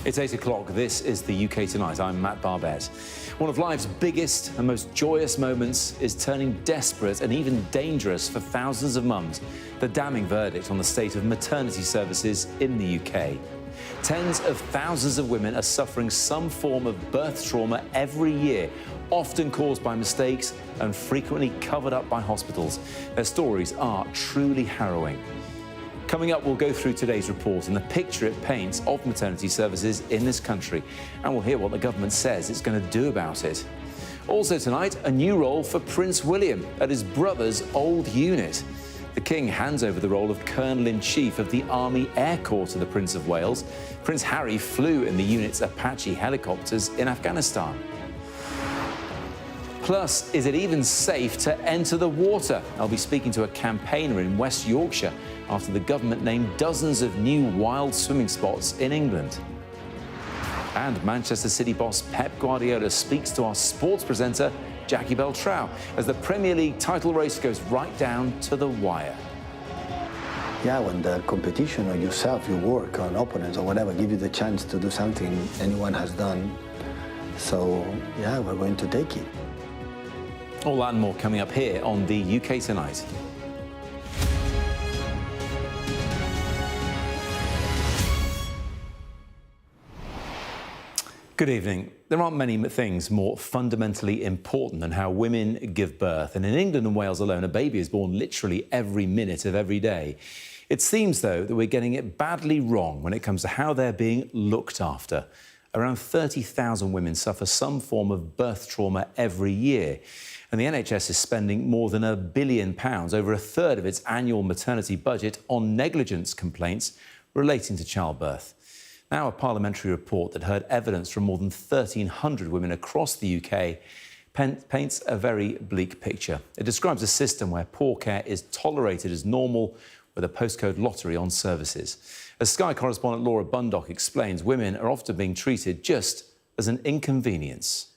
It's 8 o'clock. This is the UK Tonight. I'm Matt Barbett. One of life's biggest and most joyous moments is turning desperate and even dangerous for thousands of mums. The damning verdict on the state of maternity services in the UK. Tens of thousands of women are suffering some form of birth trauma every year, often caused by mistakes and frequently covered up by hospitals. Their stories are truly harrowing. Coming up, we'll go through today's report and the picture it paints of maternity services in this country. And we'll hear what the government says it's going to do about it. Also tonight, a new role for Prince William at his brother's old unit. The King hands over the role of Colonel-in-Chief of the Army Air Corps to the Prince of Wales. Prince Harry flew in the unit's Apache helicopters in Afghanistan. Plus, is it even safe to enter the water? I'll be speaking to a campaigner in West Yorkshire after the government named dozens of new wild swimming spots in England. And Manchester City boss Pep Guardiola speaks to our sports presenter Jackie Beltrao as the Premier League title race goes right down to the wire. Yeah, when the competition or yourself, your work on opponents or whatever, give you the chance to do something anyone has done. So, yeah, we're going to take it. All that and more coming up here on the UK Tonight. Good evening. There aren't many things more fundamentally important than how women give birth. And in England and Wales alone, a baby is born literally every minute of every day. It seems, though, that we're getting it badly wrong when it comes to how they're being looked after. Around 30,000 women suffer some form of birth trauma every year. And the NHS is spending more than £1 billion, over a third of its annual maternity budget, on negligence complaints relating to childbirth. Now, a parliamentary report that heard evidence from more than 1,300 women across the UK paints a very bleak picture. It describes a system where poor care is tolerated as normal, with a postcode lottery on services. As Sky correspondent Laura Bundock explains, women are often being treated just as an inconvenience.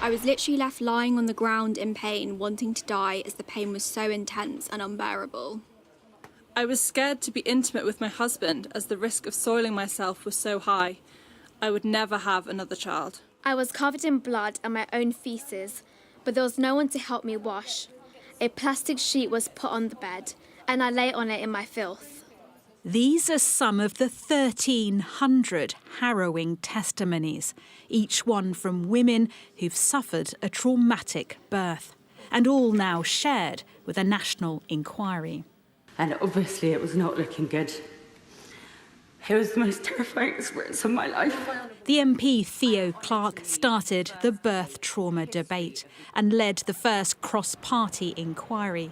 I was literally left lying on the ground in pain, wanting to die as the pain was so intense and unbearable. I was scared to be intimate with my husband as the risk of soiling myself was so high. I would never have another child. I was covered in blood and my own faeces, but there was no one to help me wash. A plastic sheet was put on the bed, and I lay on it in my filth. These are some of the 1,300 harrowing testimonies, each one from women who've suffered a traumatic birth, and all now shared with a national inquiry. And obviously it was not looking good. It was the most terrifying experience of my life. The MP Theo Clark started the birth trauma debate and led the first cross-party inquiry.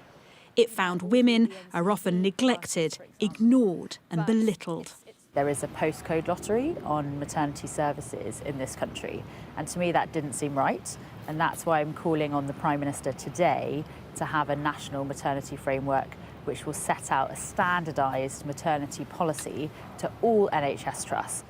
It found women are often neglected, ignored and belittled. There is a postcode lottery on maternity services in this country, and to me that didn't seem right, and that's why I'm calling on the Prime Minister today to have a national maternity framework which will set out a standardised maternity policy to all NHS trusts.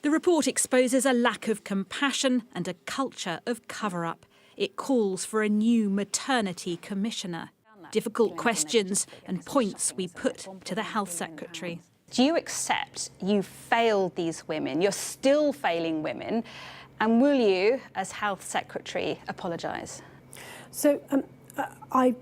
The report exposes a lack of compassion and a culture of cover-up. It calls for a new maternity commissioner. Difficult questions and points we put to the Health Secretary. Do you accept you failed these women, you're still failing women, and will you, as Health Secretary, apologise? So,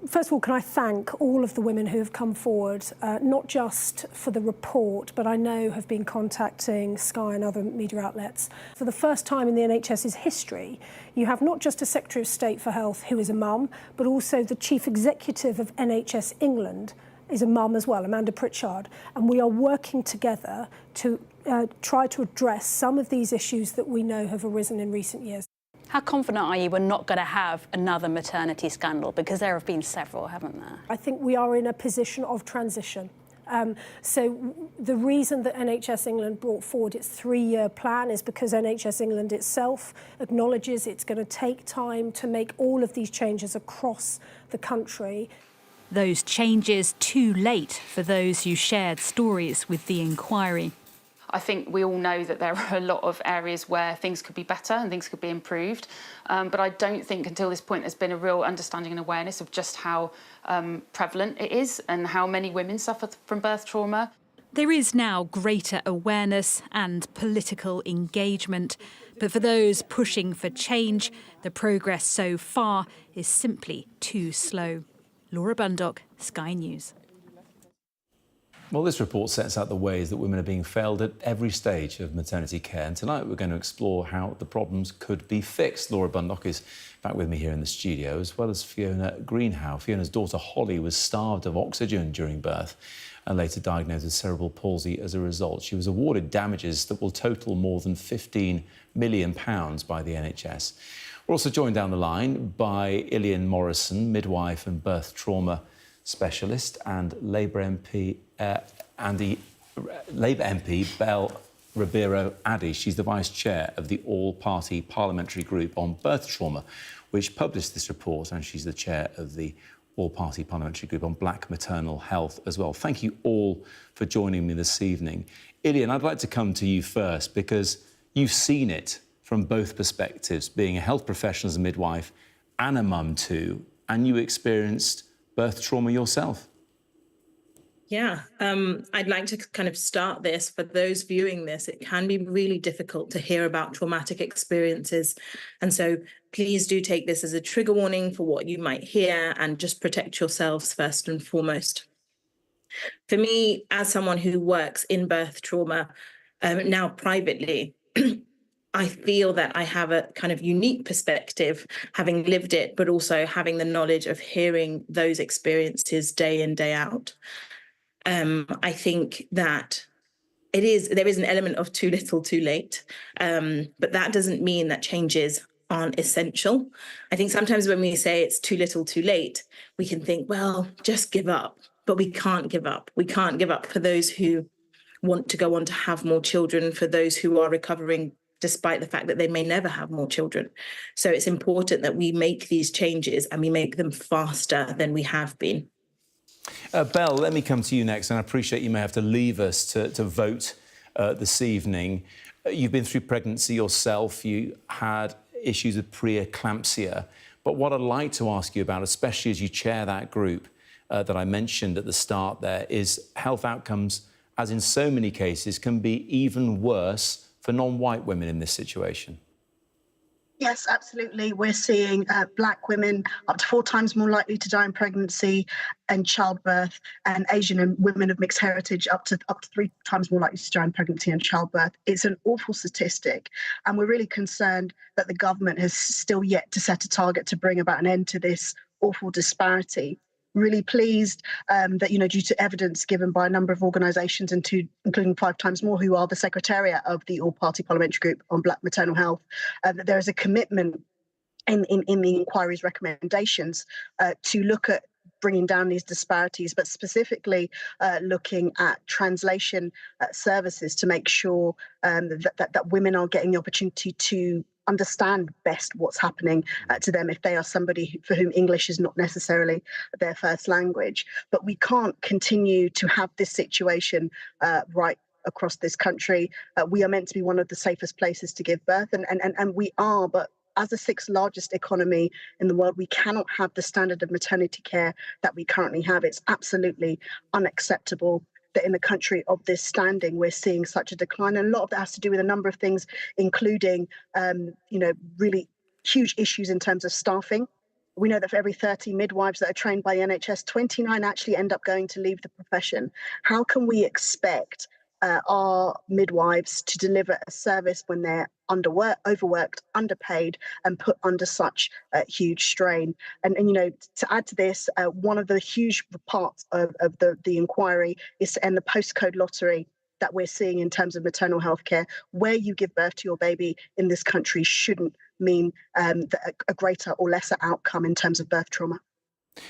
first of all, can I thank all of the women who have come forward, not just for the report, but I know have been contacting Sky and other media outlets. For the first time in the NHS's history, you have not just a Secretary of State for Health who is a mum, but also the Chief Executive of NHS England is a mum as well, Amanda Pritchard, and we are working together to try to address some of these issues that we know have arisen in recent years. How confident are you we're not going to have another maternity scandal? Because there have been several, haven't there? I think we are in a position of transition. So the reason that NHS England brought forward its 3-year plan is because NHS England itself acknowledges it's going to take time to make all of these changes across the country. Those changes too late for those who shared stories with the inquiry. I think we all know that there are a lot of areas where things could be better and things could be improved. But I don't think until this point there's been a real understanding and awareness of just how prevalent it is and how many women suffer from birth trauma. There is now greater awareness and political engagement, but for those pushing for change, the progress so far is simply too slow. Laura Bundock, Sky News. Well, this report sets out the ways that women are being failed at every stage of maternity care. And tonight we're going to explore how the problems could be fixed. Laura Bundock is back with me here in the studio, as well as Fiona Greenhow. Fiona's daughter Holly was starved of oxygen during birth and later diagnosed with cerebral palsy as a result. She was awarded damages that will total more than £15 million by the NHS. We're also joined down the line by Lillyin Morrison, midwife and birth trauma specialist, and Labour MP Belle Ribeiro Addy. She's the vice chair of the all-party parliamentary group on birth trauma, which published this report, and she's the chair of the all-party parliamentary group on black maternal health as well. Thank you all for joining me this evening. Lillyin, I'd like to come to you first because you've seen it from both perspectives, being a health professional as a midwife and a mum too, and you experienced birth trauma yourself. Yeah, I'd like to kind of start this. For those viewing this, it can be really difficult to hear about traumatic experiences. And so please do take this as a trigger warning for what you might hear and just protect yourselves first and foremost. For me, as someone who works in birth trauma, now privately, I feel that I have a kind of unique perspective, having lived it, but also having the knowledge of hearing those experiences day in, day out. I think that there is an element of too little, too late, but that doesn't mean that changes aren't essential. I think sometimes when we say it's too little, too late, we can think, well, just give up, but we can't give up. We can't give up for those who want to go on to have more children, for those who are recovering despite the fact that they may never have more children. So it's important that we make these changes and we make them faster than we have been. Belle, let me come to you next, and I appreciate you may have to leave us to vote this evening. You've been through pregnancy yourself. You had issues with preeclampsia. But what I'd like to ask you about, especially as you chair that group that I mentioned at the start there, is health outcomes, as in so many cases, can be even worse for non-white women in this situation. Yes, absolutely. We're seeing black women up to 4 times more likely to die in pregnancy and childbirth, and Asian and women of mixed heritage up to 3 times more likely to die in pregnancy and childbirth. It's an awful statistic, and we're really concerned that the government has still yet to set a target to bring about an end to this awful disparity. Really pleased that, due to evidence given by a number of organisations, including 5 times more, who are the secretariat of the all-party parliamentary group on black maternal health, that there is a commitment in the inquiry's recommendations to look at bringing down these disparities, but specifically looking at translation services to make sure that women are getting the opportunity to understand best what's happening to them if they are somebody for whom English is not necessarily their first language. But we can't continue to have this situation right across this country. We are meant to be one of the safest places to give birth, and we are, but as the 6th largest economy in the world, we cannot have the standard of maternity care that we currently have. It's absolutely unacceptable that in a country of this standing, we're seeing such a decline. And a lot of that has to do with a number of things, including, really huge issues in terms of staffing. We know that for every 30 midwives that are trained by the NHS, 29 actually end up going to leave the profession. How can we expect our midwives to deliver a service when they're overworked, underpaid, and put under such huge strain? And to add to this, one of the huge parts of the inquiry is to end the postcode lottery that we're seeing in terms of maternal health care. Where you give birth to your baby in this country shouldn't mean a greater or lesser outcome in terms of birth trauma.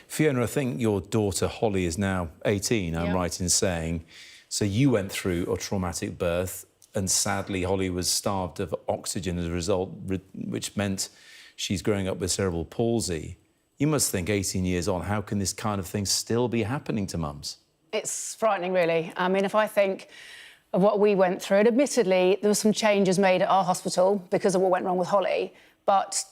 Fiona, I think your daughter Holly is now 18, I'm right in saying. So you went through a traumatic birth, and sadly Holly was starved of oxygen as a result, which meant she's growing up with cerebral palsy. You must think 18 years on, how can this kind of thing still be happening to mums? It's frightening, really. I mean, if I think of what we went through, and admittedly there were some changes made at our hospital because of what went wrong with Holly, but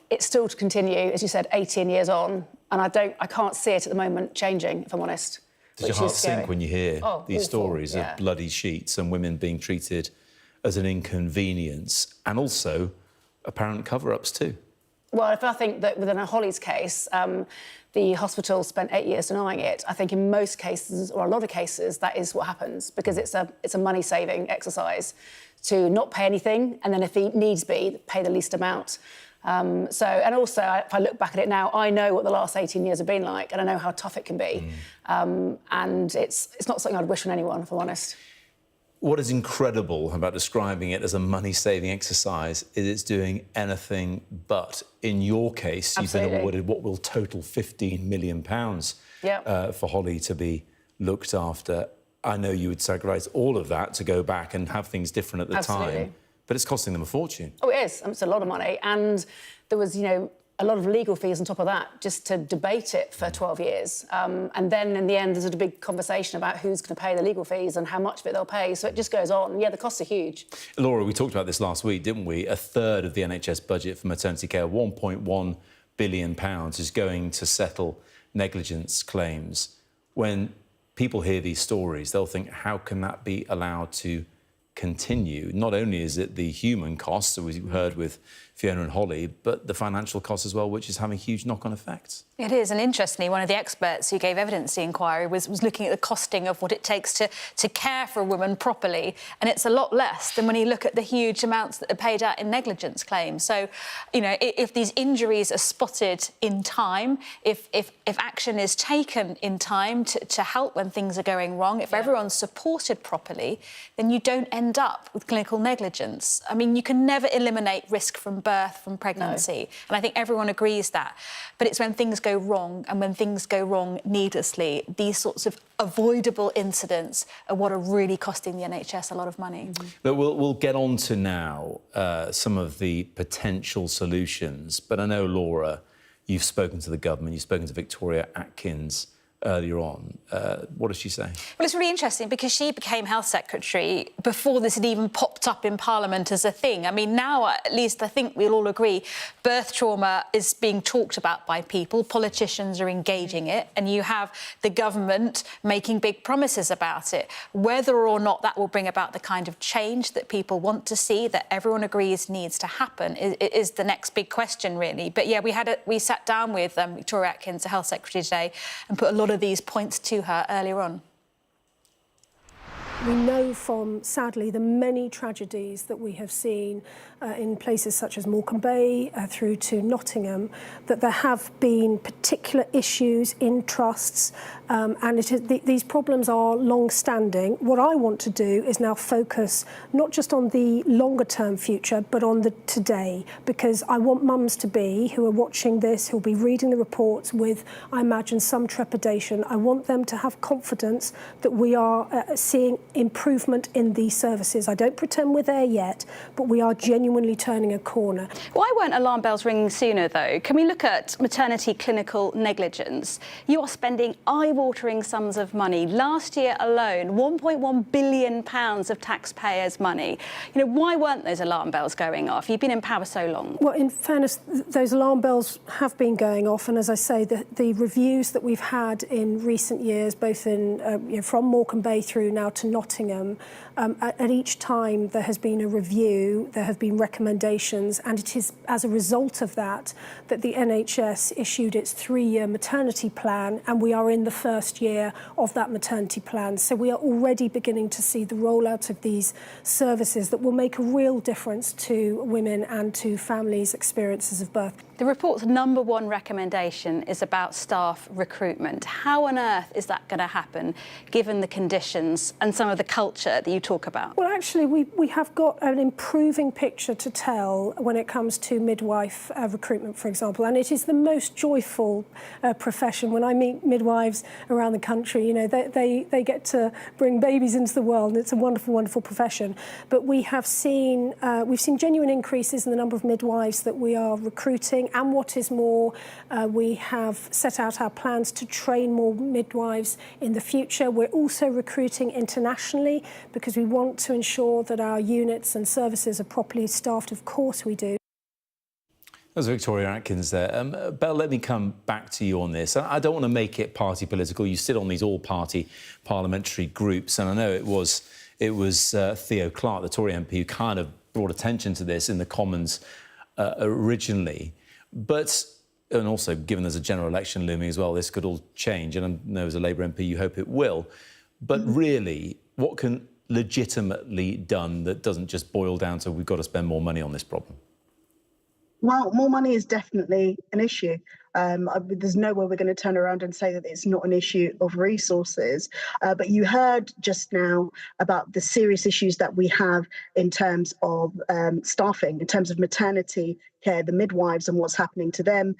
it's still to continue, as you said, 18 years on, and I can't see it at the moment changing, if I'm honest. Does your heart sink when you hear these stories of bloody sheets and women being treated as an inconvenience, and also apparent cover-ups too? Well, if I think that within Holly's case, the hospital spent 8 years denying it, I think in most cases, or a lot of cases, that is what happens, because it's a money-saving exercise to not pay anything, and then if it needs be, pay the least amount. And also, if I look back at it now, I know what the last 18 years have been like, and I know how tough it can be. And it's not something I'd wish on anyone, if I'm honest. What is incredible about describing it as a money-saving exercise is it's doing anything but. In your case, you've been awarded what will total £15 million for Holly to be looked after. I know you would sacrifice all of that to go back and have things different at the time, but it's costing them a fortune. Oh, it is. It's a lot of money. And there was, a lot of legal fees on top of that, just to debate it for 12 years. And then, in the end, there's a big conversation about who's going to pay the legal fees and how much of it they'll pay. So it just goes on. Yeah, the costs are huge. Laura, we talked about this last week, didn't we? A third of the NHS budget for maternity care, £1.1 billion, is going to settle negligence claims. When people hear these stories, they'll think, how can that be allowed to continue? Not only is it the human costs, as we heard with Fiona and Holly, but the financial costs as well, which is having huge knock-on effects. It is, and interestingly, one of the experts who gave evidence to the inquiry was looking at the costing of what it takes to care for a woman properly, and it's a lot less than when you look at the huge amounts that are paid out in negligence claims. So, if these injuries are spotted in time, if action is taken in time to help when things are going wrong, if everyone's supported properly, then you don't end up with clinical negligence. I mean, you can never eliminate risk from birth, from pregnancy, and I think everyone agrees that. But it's when things go wrong, and when things go wrong needlessly, these sorts of avoidable incidents are what are really costing the NHS a lot of money. But we'll get on to now some of the potential solutions. But I know, Laura, you've spoken to the government, you've spoken to Victoria Atkins earlier on. What does she say? Well, it's really interesting because she became Health Secretary before this had even popped up in Parliament as a thing. I mean, now, at least, I think we'll all agree, birth trauma is being talked about by people, politicians are engaging it, and you have the government making big promises about it. Whether or not that will bring about the kind of change that people want to see, that everyone agrees needs to happen, is the next big question, really. But, yeah, we sat down with Victoria Atkins, the Health Secretary, today, and put a lot of these points to her earlier on. We know from, sadly, the many tragedies that we have seen in places such as Morecambe Bay through to Nottingham, that there have been particular issues in trusts, and these problems are long-standing. What I want to do is now focus not just on the longer-term future, but on the today, because I want mums to be, who are watching this, who will be reading the reports with, I imagine, some trepidation. I want them to have confidence that we are seeing improvement in these services. I don't pretend we're there yet, but we are genuinely turning a corner. Why weren't alarm bells ringing sooner, though? Can we look at maternity clinical negligence? You are spending eye-watering sums of money. Last year alone, £1.1 billion of taxpayers' money. Why weren't those alarm bells going off? You've been in power so long. Well, in fairness, those alarm bells have been going off, and as I say, the reviews that we've had in recent years, both in from Morecambe Bay through now to Nottingham, at each time there has been a review, there have been recommendations, and it is as a result of that that the NHS issued its 3-year maternity plan, and we are in the first year of that maternity plan. So we are already beginning to see the rollout of these services that will make a real difference to women and to families' experiences of birth. The report's #1 recommendation is about staff recruitment. How on earth is that going to happen, given the conditions and some of the culture that you talk about? Well, actually, we have got an improving picture to tell when it comes to midwife recruitment, for example, and it is the most joyful profession. When I meet midwives around the country, they get to bring babies into the world, and it's a wonderful, wonderful profession. But we've seen genuine increases in the number of midwives that we are recruiting. And what is more, we have set out our plans to train more midwives in the future. We're also recruiting internationally because we want to ensure that our units and services are properly staffed. Of course we do. That's Victoria Atkins there. Belle, let me come back to you on this. I don't want to make it party political. You sit on these all-party parliamentary groups, and I know it was Theo Clark, the Tory MP, who kind of brought attention to this in the Commons originally. And also, given there's a general election looming as well, this could all change. And I know as a Labour MP, you hope it will. But really, what can legitimately done that doesn't just boil down to we've got to spend more money on this problem? Well, more money is definitely an issue. There's no way we're going to turn around and say that it's not an issue of resources. But you heard just now about the serious issues that we have in terms of staffing, in terms of maternity care, the midwives and what's happening to them,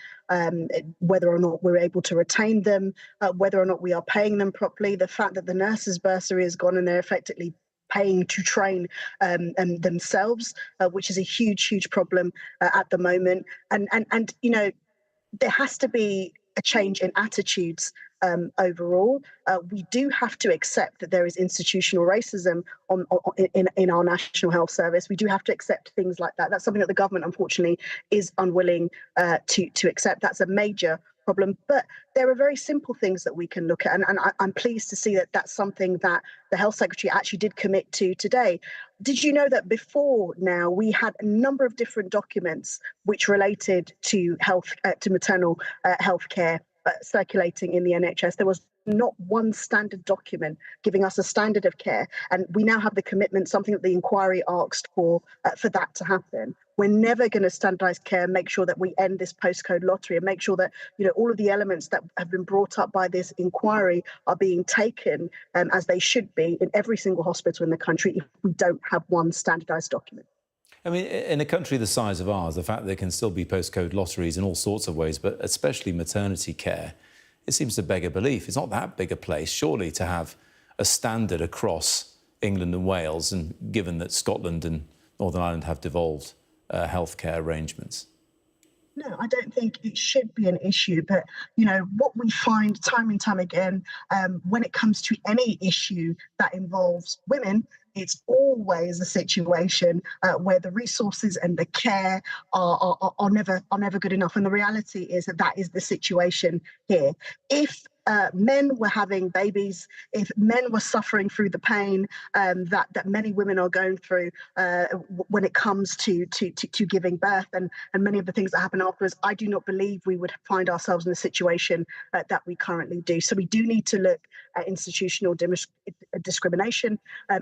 whether or not we're able to retain them, whether or not we are paying them properly, the fact that the nurses' bursary has gone and they're effectively paying to train themselves, which is a huge problem at the moment. And you know, there has to be a change in attitudes overall. We do have to accept that there is institutional racism in our National Health Service. We do have to accept things like that. That's something that the government, unfortunately, is unwilling to accept. That's a major problem. But there are very simple things that we can look at. And I'm pleased to see that that's something that the Health Secretary actually did commit to today. Did you know that before now we had a number of different documents which related to maternal health care circulating in the NHS? There was not one standard document giving us a standard of care. And we now have the commitment, something that the inquiry asked for that to happen. We're never going to standardise care, make sure that we end this postcode lottery and make sure that, you know, all of the elements that have been brought up by this inquiry are being taken as they should be in every single hospital in the country if we don't have one standardised document. I mean, in a country the size of ours, the fact that there can still be postcode lotteries in all sorts of ways, but especially maternity care, it seems to beg a belief. It's not that big a place, surely, to have a standard across England and Wales, and given that Scotland and Northern Ireland have devolved healthcare arrangements. No, I don't think it should be an issue. But, you know, what we find time and time again, when it comes to any issue that involves women, it's always a situation where the resources and the care are never good enough. And the reality is that is the situation here. If men were having babies, if men were suffering through the pain that many women are going through when it comes to giving birth and many of the things that happen afterwards, I do not believe we would find ourselves in the situation that we currently do. So we do need to look at institutional discrimination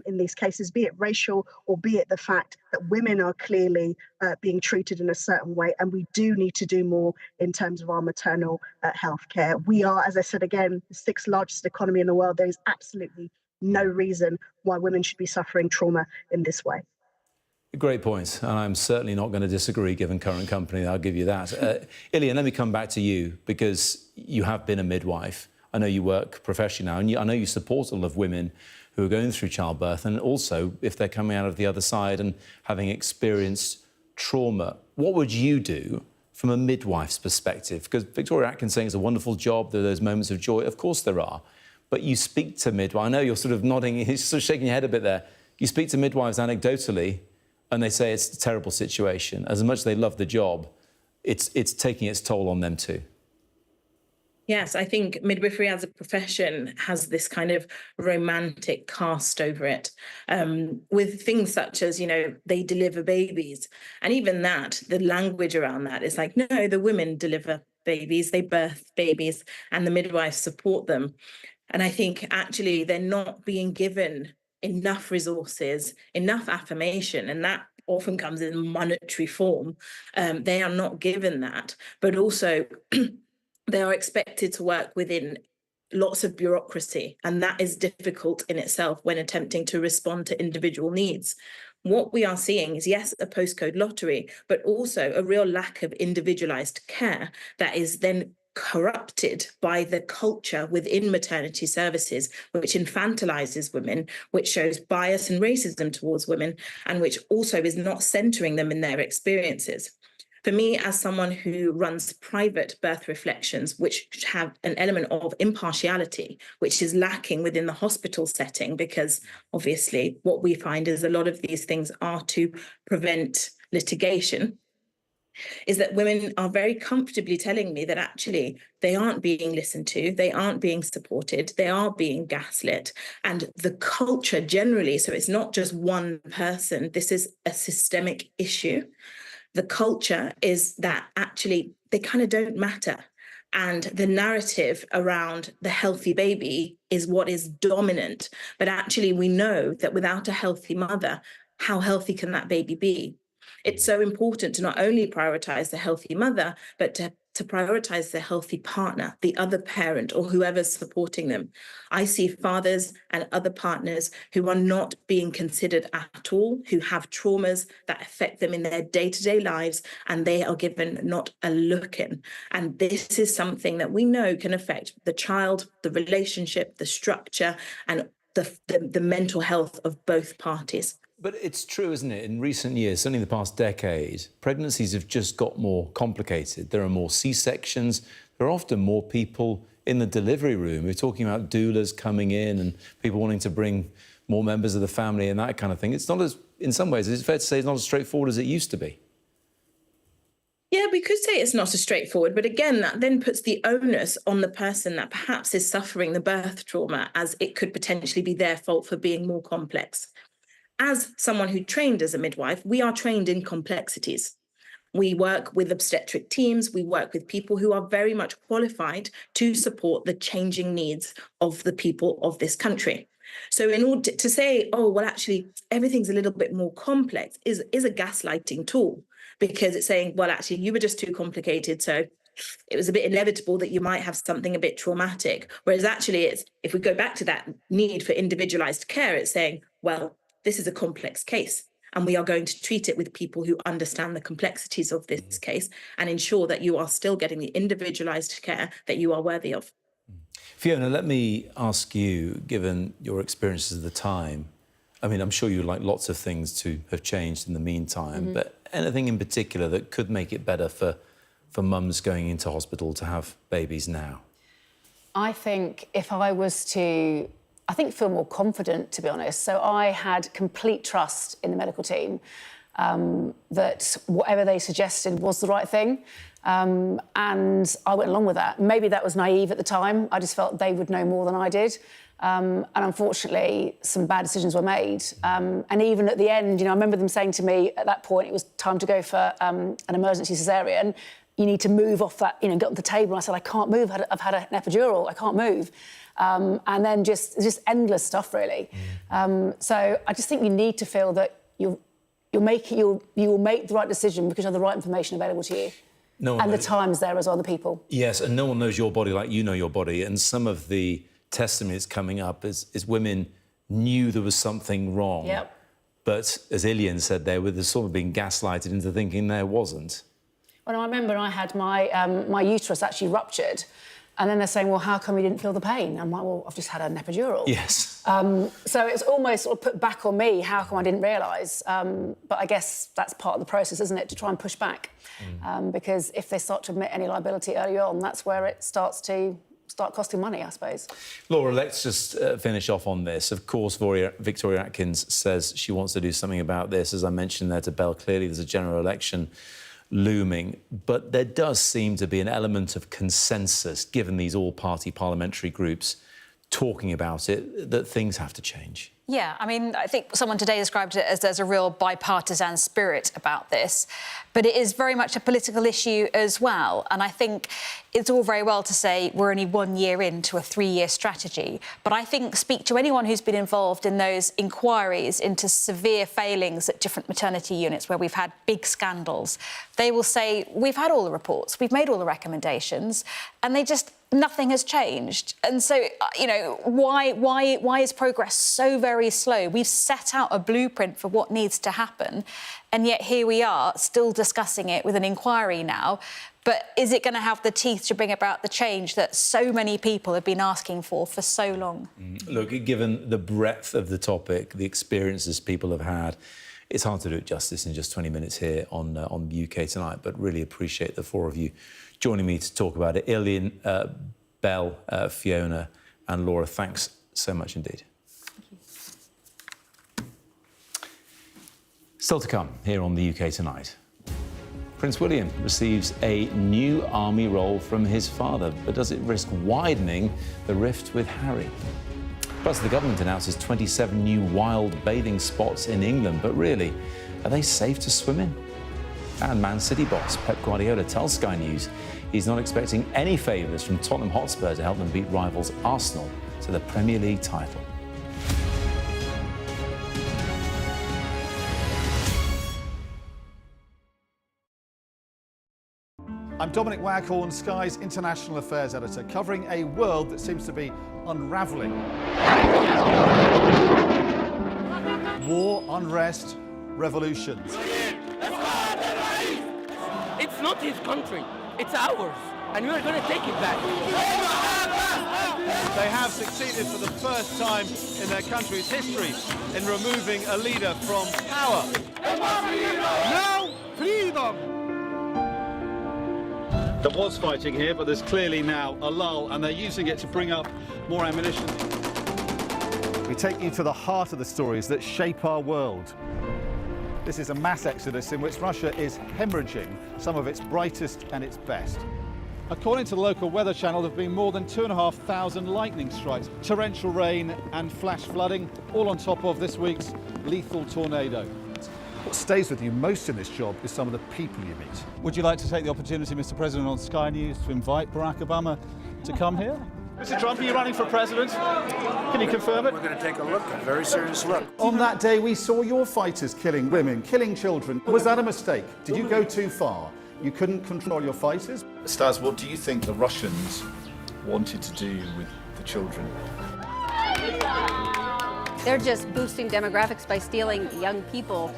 in these cases, be it racial or be it the fact that women are clearly being treated in a certain way. And we do need to do more in terms of our maternal health care. We are, as I said again, the 6th largest economy in the world. There is absolutely no reason why women should be suffering trauma in this way. Great point, and I'm certainly not going to disagree given current company, I'll give you that. Lillyin, let me come back to you, because you have been a midwife. I know you work professionally now, and I know you support a lot of women who are going through childbirth, and also if they're coming out of the other side and having experienced trauma. What would you do from a midwife's perspective? Because Victoria Atkins saying it's a wonderful job, there are those moments of joy. Of course there are. But you speak to midwives. I know you're sort of nodding, you're sort of shaking your head a bit there. You speak to midwives anecdotally, and they say it's a terrible situation. As much as they love the job, it's taking its toll on them too. Yes, I think midwifery as a profession has this kind of romantic cast over it, with things such as, you know, they deliver babies. And even that, the language around that is like, no, the women deliver babies, they birth babies, and the midwives support them. And I think actually they're not being given enough resources, enough affirmation, and that often comes in monetary form. They are not given that, but also they are expected to work within lots of bureaucracy, and that is difficult in itself when attempting to respond to individual needs. What we are seeing is, yes, a postcode lottery, but also a real lack of individualised care that is then corrupted by the culture within maternity services, which infantilises women, which shows bias and racism towards women, and which also is not centering them in their experiences. For me, as someone who runs private birth reflections, which have an element of impartiality, which is lacking within the hospital setting, because obviously what we find is a lot of these things are to prevent litigation. is that women are very comfortably telling me that actually they aren't being listened to, they aren't being supported, they are being gaslit. And the culture generally, so it's not just one person, this is a systemic issue. The culture is that actually they kind of don't matter. And the narrative around the healthy baby is what is dominant. But actually, we know that without a healthy mother, how healthy can that baby be? It's so important to not only prioritize the healthy mother, but to prioritize the healthy partner, the other parent, or whoever's supporting them. I see fathers and other partners who are not being considered at all, who have traumas that affect them in their day-to-day lives, and they are given not a look in. And this is something that we know can affect the child, the relationship, the structure, and the mental health of both parties. But it's true, isn't it? In recent years, certainly in the past decade, pregnancies have just got more complicated. There are more C-sections. There are often more people in the delivery room. We're talking about doulas coming in and people wanting to bring more members of the family and that kind of thing. It's not as, in some ways, it's fair to say it's not as straightforward as it used to be. Yeah, we could say it's not as straightforward, but again, that then puts the onus on the person that perhaps is suffering the birth trauma, as it could potentially be their fault for being more complex. As someone who trained as a midwife, we are trained in complexities. We work with obstetric teams, we work with people who are very much qualified to support the changing needs of the people of this country. So in order to say, oh, well, actually, everything's a little bit more complex is a gaslighting tool, because it's saying, well, actually, you were just too complicated, so it was a bit inevitable that you might have something a bit traumatic. Whereas actually, it's, if we go back to that need for individualized care, it's saying, well, this is a complex case, and we are going to treat it with people who understand the complexities of this case and ensure that you are still getting the individualized care that you are worthy of. Fiona, let me ask you, given your experiences of the time, I mean, I'm sure you'd like lots of things to have changed in the meantime, but anything in particular that could make it better for mums going into hospital to have babies now? I think if I was to feel more confident, to be honest. So I had complete trust in the medical team that whatever they suggested was the right thing. And I went along with that. Maybe that was naive at the time. I just felt they would know more than I did. And unfortunately, some bad decisions were made. And even at the end, I remember them saying to me at that point, it was time to go for an emergency cesarean. You need to move off that, get on the table. And I said, I can't move. I've had an epidural. I can't move. And then just endless stuff, really. So I just think you need to feel that you will make the right decision because you have the right information available to you. And the time's there as other people. Yes, and no one knows your body like you know your body. And some of the testimony that's coming up is women knew there was something wrong. Yep. But as Lillyin said, they were sort of being gaslighted into thinking there wasn't. Well, I remember I had my uterus actually ruptured. And then they're saying, well, how come you didn't feel the pain? I'm like, well, I've just had an epidural. Yes. So it's almost sort of put back on me, how come I didn't realise? But I guess that's part of the process, isn't it, to try and push back? Because if they start to admit any liability early on, that's where it starts costing money, I suppose. Laura, let's just finish off on this. Of course, Victoria Atkins says she wants to do something about this. As I mentioned there to Belle, clearly there's a general election looming, but there does seem to be an element of consensus, given these all-party parliamentary groups talking about it, that things have to change. Yeah, I mean, I think someone today described it as there's a real bipartisan spirit about this, but it is very much a political issue as well. And I think it's all very well to say we're only 1 year into a 3-year strategy, but I think speak to anyone who's been involved in those inquiries into severe failings at different maternity units where we've had big scandals. They will say, we've had all the reports, we've made all the recommendations, and nothing has changed. And so, why is progress so very slow? We've set out a blueprint for what needs to happen, and yet here we are still discussing it with an inquiry now. But is it going to have the teeth to bring about the change that so many people have been asking for so long? Look, given the breadth of the topic, the experiences people have had, it's hard to do it justice in just 20 minutes here on UK Tonight, but really appreciate the four of you joining me to talk about it. Lillyin, Belle, Fiona and Laura, thanks so much indeed. Still to come here on the UK Tonight. Prince William receives a new army role from his father, but does it risk widening the rift with Harry? Plus, the government announces 27 new wild bathing spots in England, but really, are they safe to swim in? And Man City boss Pep Guardiola tells Sky News he's not expecting any favours from Tottenham Hotspur to help them beat rivals Arsenal to the Premier League title. I'm Dominic Waghorn, Sky's International Affairs Editor, covering a world that seems to be unravelling. War, unrest, revolutions. It's not his country, it's ours, and we're going to take it back. They have succeeded for the first time in their country's history in removing a leader from power. Now, freedom! There was fighting here, but there's clearly now a lull, and they're using it to bring up more ammunition. We take you to the heart of the stories that shape our world. This is a mass exodus in which Russia is hemorrhaging some of its brightest and its best. According to the local weather channel, there have been more than 2,500 lightning strikes, torrential rain and flash flooding, all on top of this week's lethal tornado. What stays with you most in this job is some of the people you meet. Would you like to take the opportunity, Mr. President, on Sky News to invite Barack Obama to come here? Mr. Trump, are you running for president? Can you confirm it? We're going to take a look, a very serious look. On that day, we saw your fighters killing women, killing children. Was that a mistake? Did you go too far? You couldn't control your fighters? Stas, what do you think the Russians wanted to do with the children? They're just boosting demographics by stealing young people.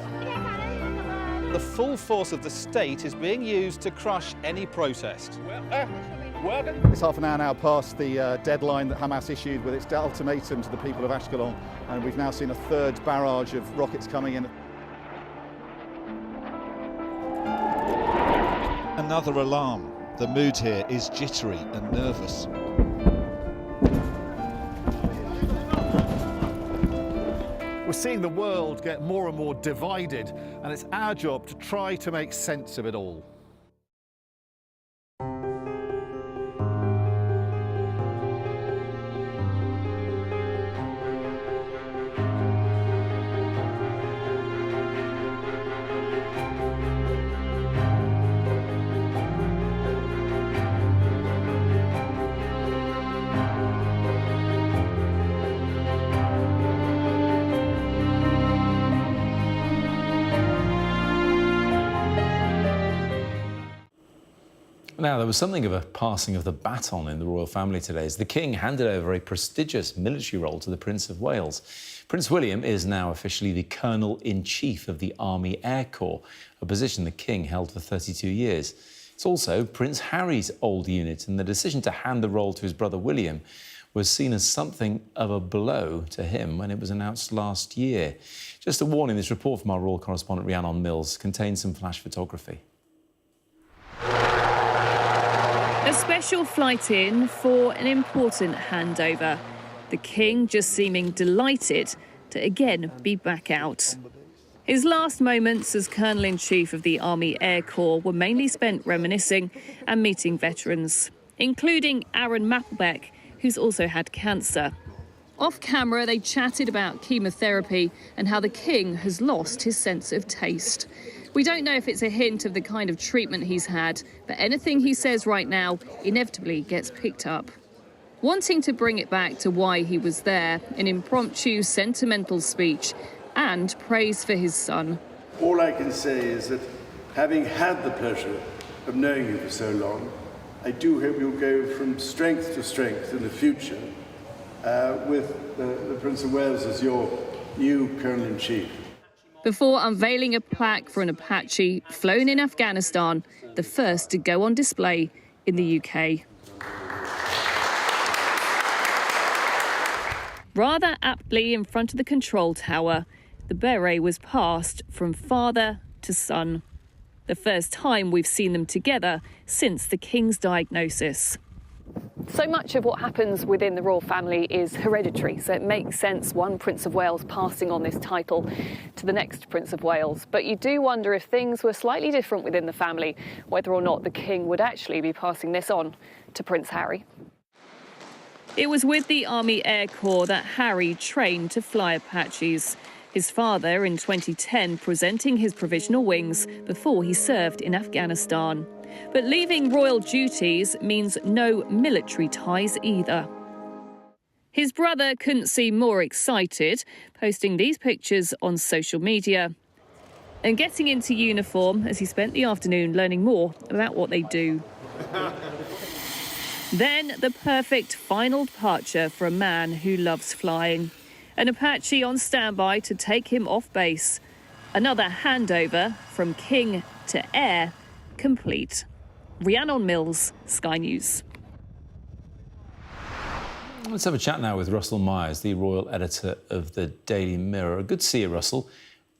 The full force of the state is being used to crush any protest. It's half an hour now past the deadline that Hamas issued with its ultimatum to the people of Ashkelon, and we've now seen a third barrage of rockets coming in. Another alarm. The mood here is jittery and nervous. We're seeing the world get more and more divided, and it's our job to try to make sense of it all. Now, there was something of a passing of the baton in the royal family today as the King handed over a prestigious military role to the Prince of Wales. Prince William is now officially the Colonel-in-Chief of the Army Air Corps, a position the King held for 32 years. It's also Prince Harry's old unit, and the decision to hand the role to his brother William was seen as something of a blow to him when it was announced last year. Just a warning, this report from our royal correspondent Rhiannon Mills contains some flash photography. A special flight in for an important handover. The King just seeming delighted to again be back out. His last moments as Colonel-in-Chief of the Army Air Corps were mainly spent reminiscing and meeting veterans, including Aaron Mappelbeck, who's also had cancer. Off camera, they chatted about chemotherapy and how the King has lost his sense of taste. We don't know if it's a hint of the kind of treatment he's had, but anything he says right now inevitably gets picked up. Wanting to bring it back to why he was there, an impromptu, sentimental speech, and praise for his son. All I can say is that having had the pleasure of knowing you for so long, I do hope you'll go from strength to strength in the future with the Prince of Wales as your new Colonel-in-Chief. Before unveiling a plaque for an Apache flown in Afghanistan, the first to go on display in the UK. Rather aptly in front of the control tower, the beret was passed from father to son. The first time we've seen them together since the King's diagnosis. So much of what happens within the royal family is hereditary, so it makes sense one Prince of Wales passing on this title to the next Prince of Wales. But you do wonder if things were slightly different within the family, whether or not the king would actually be passing this on to Prince Harry. It was with the Army Air Corps that Harry trained to fly Apaches. His father, in 2010, presenting his provisional wings before he served in Afghanistan. But leaving royal duties means no military ties either. His brother couldn't seem more excited, posting these pictures on social media and getting into uniform as he spent the afternoon learning more about what they do. Then the perfect final departure for a man who loves flying. An Apache on standby to take him off base. Another handover from king to heir complete. Rhiannon Mills, Sky News. Let's have a chat now with Russell Myers, the royal editor of the Daily Mirror. Good to see you, Russell.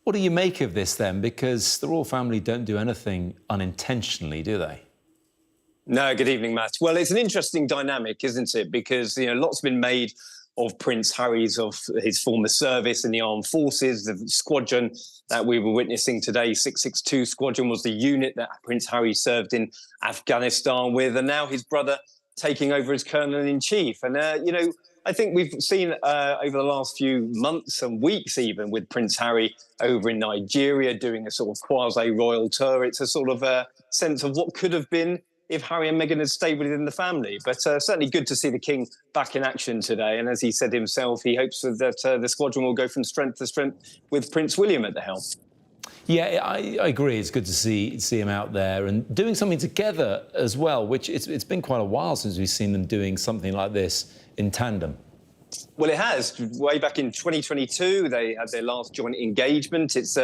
What do you make of this then? Because the royal family don't do anything unintentionally, do they? No, good evening, Matt. Well, it's an interesting dynamic, isn't it? Because, lots have been made of Prince Harry's, of his former service in the armed forces, the squadron that we were witnessing today, 662 Squadron, was the unit that Prince Harry served in Afghanistan with, and now his brother taking over as Colonel-in-Chief. And, I think we've seen over the last few months and weeks even with Prince Harry over in Nigeria doing a sort of quasi-royal tour. It's a sort of a sense of what could have been if Harry and Meghan had stayed within the family. But certainly good to see the King back in action today. And as he said himself, he hopes that the squadron will go from strength to strength with Prince William at the helm. Yeah, I agree. It's good to see him out there and doing something together as well, which it's been quite a while since we've seen them doing something like this in tandem. Well, it has. Way back in 2022, they had their last joint engagement. It's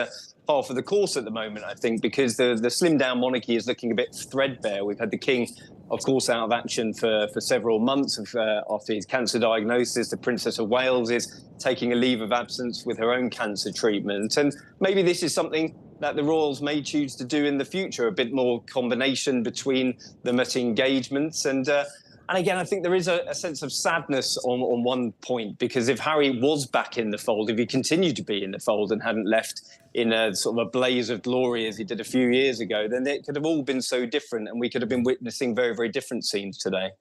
par for the course at the moment, I think, because the slimmed-down monarchy is looking a bit threadbare. We've had the King, of course, out of action for several months after his cancer diagnosis. The Princess of Wales is taking a leave of absence with her own cancer treatment. And maybe this is something that the royals may choose to do in the future, a bit more combination between them at engagements. And again, I think there is a sense of sadness on one point, because if Harry was back in the fold, if he continued to be in the fold and hadn't left in a sort of a blaze of glory as he did a few years ago, then it could have all been so different and we could have been witnessing very, very different scenes today.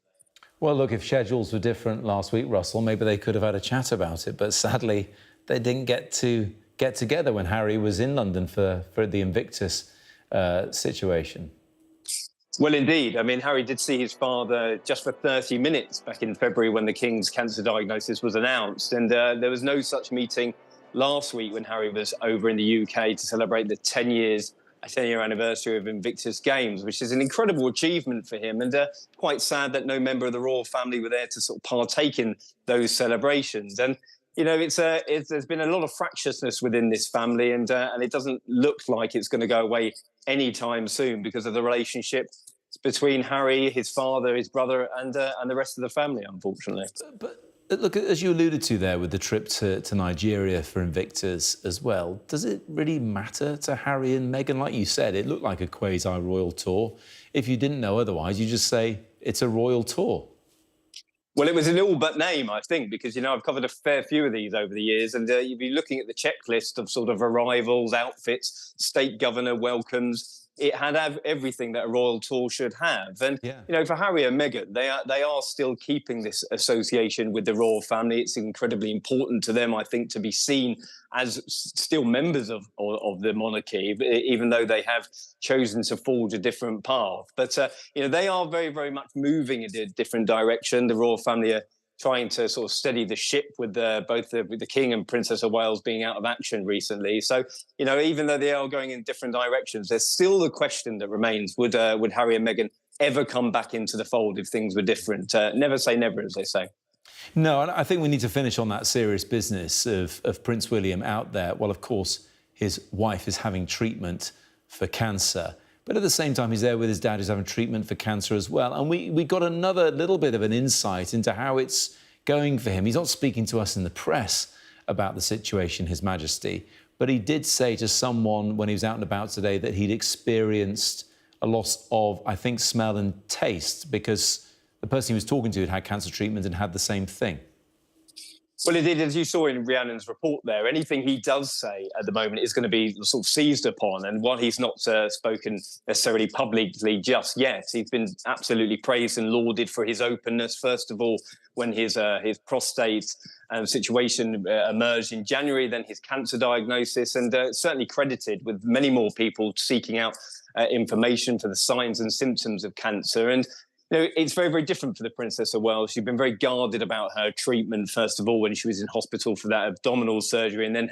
Well, look, if schedules were different last week, Russell, maybe they could have had a chat about it. But sadly, they didn't get together when Harry was in London for the Invictus situation. Well, indeed. I mean, Harry did see his father just for 30 minutes back in February when the King's cancer diagnosis was announced. And there was no such meeting last week when Harry was over in the UK to celebrate the 10-year anniversary of Invictus Games, which is an incredible achievement for him. And quite sad that no member of the royal family were there to sort of partake in those celebrations. And there's been a lot of fractiousness within this family, and it doesn't look like it's going to go away anytime soon because of the relationship between Harry, his father, his brother, and the rest of the family, unfortunately. But look, as you alluded to there with the trip to Nigeria for Invictus as well, does it really matter to Harry and Meghan? Like you said, it looked like a quasi-royal tour. If you didn't know otherwise, you just say it's a royal tour. Well, it was an all but name, I think, because, I've covered a fair few of these over the years, and you'd be looking at the checklist of sort of arrivals, outfits, state governor welcomes. It had everything that a royal tour should have. And, for Harry and Meghan, they are still keeping this association with the royal family. It's incredibly important to them, I think, to be seen as still members of the monarchy, even though they have chosen to forge a different path. But, they are very, very much moving in a different direction. The royal family are trying to sort of steady the ship with both the King and Princess of Wales being out of action recently. So, even though they are going in different directions, there's still the question that remains, would Harry and Meghan ever come back into the fold if things were different? Never say never, as they say. No, I think we need to finish on that serious business of Prince William out there. Well, of course, his wife is having treatment for cancer. But at the same time, he's there with his dad, who's having treatment for cancer as well. And we got another little bit of an insight into how it's going for him. He's not speaking to us in the press about the situation, His Majesty, but he did say to someone when he was out and about today that he'd experienced a loss of, I think, smell and taste because The person he was talking to had had cancer treatment and had the same thing. Well, indeed, as you saw in Rhiannon's report there, anything he does say at the moment is going to be sort of seized upon. And while he's not spoken necessarily publicly just yet, he's been absolutely praised and lauded for his openness, first of all, when his prostate situation emerged in January, then his cancer diagnosis, and certainly credited with many more people seeking out information for the signs and symptoms of cancer. And it's very, very different for the Princess of Wales. She's been very guarded about her treatment, first of all, when she was in hospital for that abdominal surgery, and then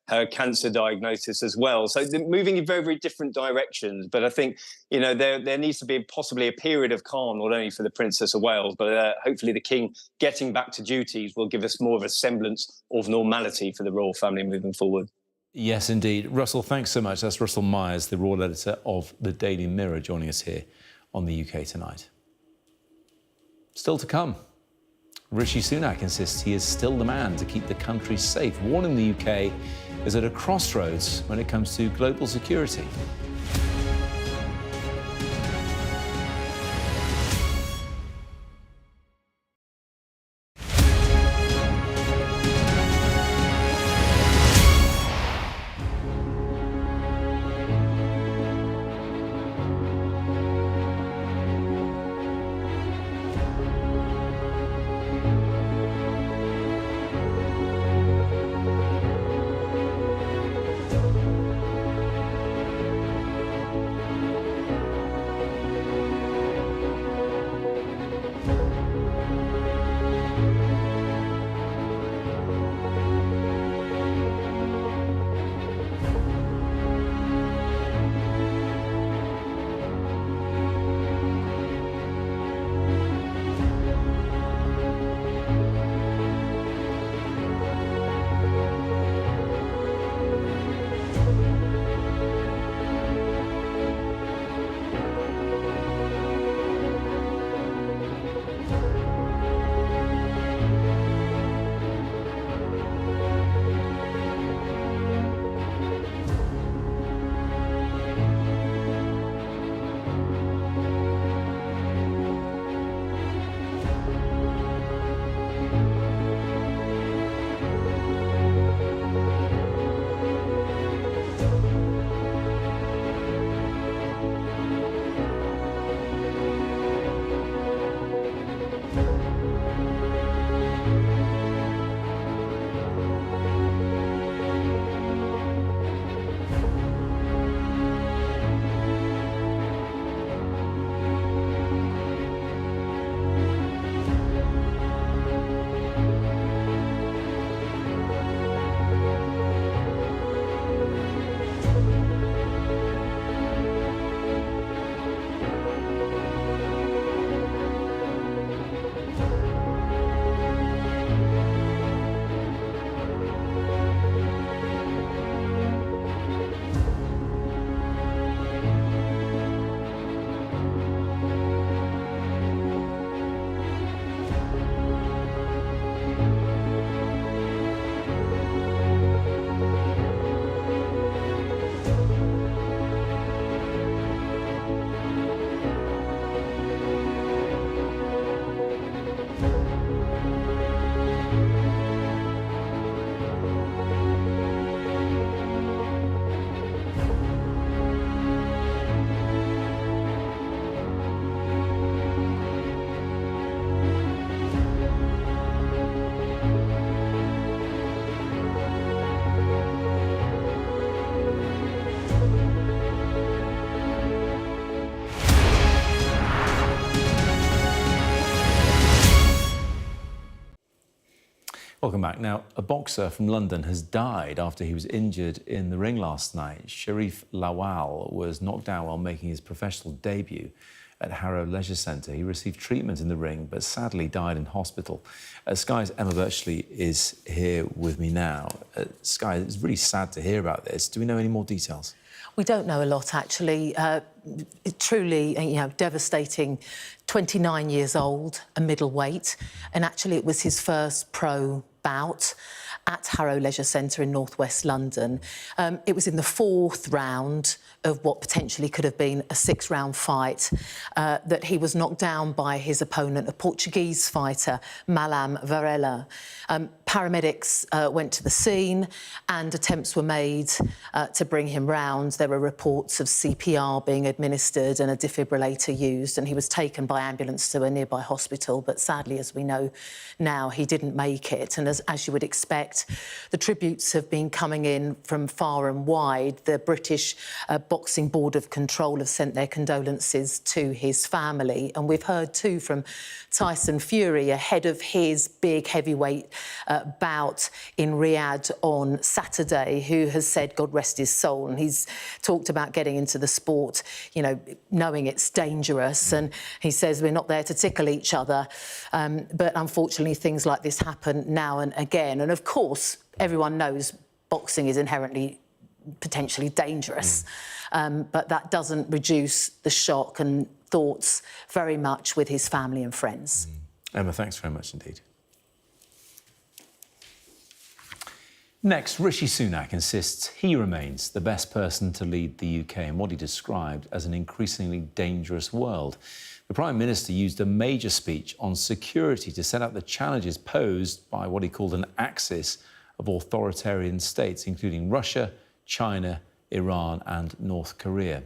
her cancer diagnosis as well. So they're moving in very, very different directions. But I think, there needs to be possibly a period of calm, not only for the Princess of Wales, but hopefully the King getting back to duties will give us more of a semblance of normality for the royal family moving forward. Yes, indeed. Russell, thanks so much. That's Russell Myers, the royal editor of the Daily Mirror, joining us here on the UK Tonight. Still to come, Rishi Sunak insists he is still the man to keep the country safe, warning the UK is at a crossroads when it comes to global security. Welcome back. Now, a boxer from London has died after he was injured in the ring last night. Sharif Lawal was knocked out while making his professional debut at Harrow Leisure Centre. He received treatment in the ring, but sadly died in hospital. Sky's Emma Birchley is here with me now. Sky, it's really sad to hear about this. Do we know any more details? We don't know a lot, actually. Truly, devastating. 29 years old, a middleweight, and actually it was his first pro bout. at Harrow Leisure Centre in northwest London. It was in the 4th round of what potentially could have been a 6-round fight that he was knocked down by his opponent, a Portuguese fighter, Malam Varela. Paramedics went to the scene and attempts were made to bring him round. There were reports of CPR being administered and a defibrillator used, and he was taken by ambulance to a nearby hospital. But sadly, as we know now, he didn't make it. And as you would expect, the tributes have been coming in from far and wide. The British Boxing Board of Control have sent their condolences to his family. And we've heard too from Tyson Fury ahead of his big heavyweight bout in Riyadh on Saturday, who has said, God rest his soul. And he's talked about getting into the sport, you know, knowing it's dangerous. And he says we're not there to tickle each other. But unfortunately, things like this happen now and again. And of course, everyone knows boxing is inherently potentially dangerous. But that doesn't reduce the shock and thoughts very much with his family and friends. Emma, thanks very much indeed. Next, Rishi Sunak insists he remains the best person to lead the UK in what he described as an increasingly dangerous world. The Prime Minister used a major speech on security to set out the challenges posed by what he called an axis of authoritarian states, including Russia, China, Iran and North Korea.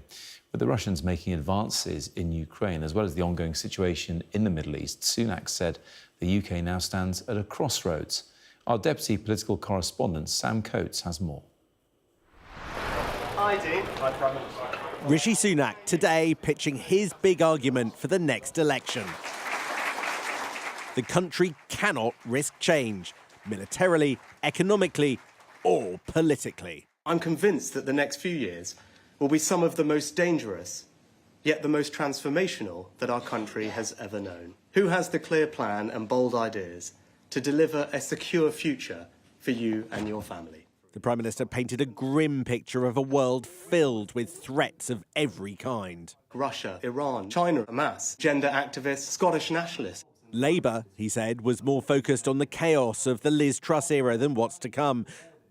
With the Russians making advances in Ukraine, as well as the ongoing situation in the Middle East, Sunak said the UK now stands at a crossroads. Our deputy political correspondent, Sam Coates, has more. Hi, Dean. Hi, Prime Minister. Rishi Sunak today pitching his big argument for the next election. The country cannot risk change, militarily, economically, or politically. I'm convinced that the next few years will be some of the most dangerous, yet the most transformational that our country has ever known. Who has the clear plan and bold ideas to deliver a secure future for you and your family? The Prime Minister painted a grim picture of a world filled with threats of every kind. Russia, Iran, China, Hamas, gender activists, Scottish nationalists. Labour, he said, was more focused on the chaos of the Liz Truss era than what's to come.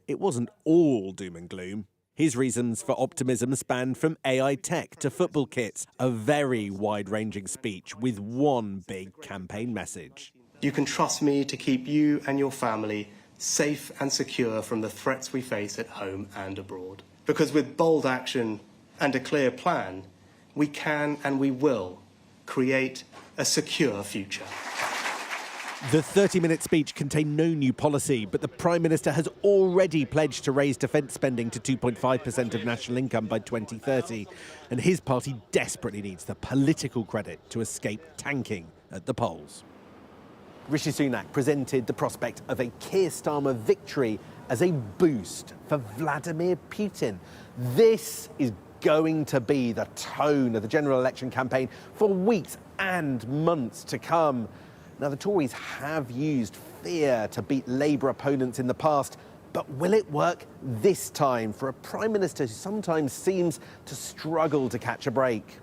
It wasn't all doom and gloom. His reasons for optimism spanned from AI tech to football kits, a very wide-ranging speech with one big campaign message. You can trust me to keep you and your family safe and secure from the threats we face at home and abroad. Because with bold action and a clear plan, we can and we will create a secure future. The 30-minute speech contained no new policy, but the Prime Minister has already pledged to raise defence spending to 2.5% of national income by 2030, and his party desperately needs the political credit to escape tanking at the polls. Rishi Sunak presented the prospect of a Keir Starmer victory as a boost for Vladimir Putin. This is going to be the tone of the general election campaign for weeks and months to come. Now, the Tories have used fear to beat Labour opponents in the past, but will it work this time for a Prime Minister who sometimes seems to struggle to catch a break?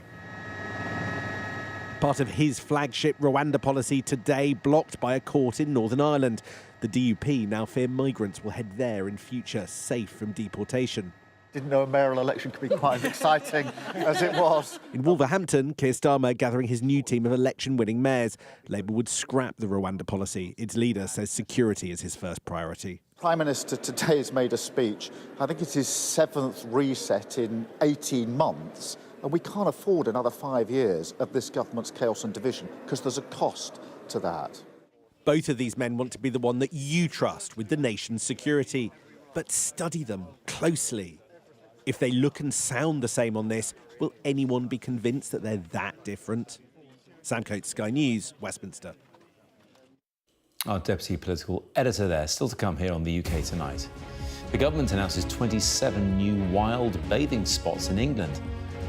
Part of his flagship Rwanda policy today blocked by a court in Northern Ireland. The DUP now fear migrants will head there in future, safe from deportation. Didn't know a mayoral election could be quite as exciting as it was. In Wolverhampton, Keir Starmer gathering his new team of election-winning mayors. Labour would scrap the Rwanda policy. Its leader says security is his first priority. Prime Minister today has made a speech. I think it's his 7th reset in 18 months. And we can't afford another 5 years of this government's chaos and division, because there's a cost to that. Both of these men want to be the one that you trust with the nation's security. But study them closely. If they look and sound the same on this, will anyone be convinced that they're that different? Sam Coates, Sky News, Westminster. Our deputy political editor there, still to come here on the UK Tonight. The government announces 27 new wild bathing spots in England.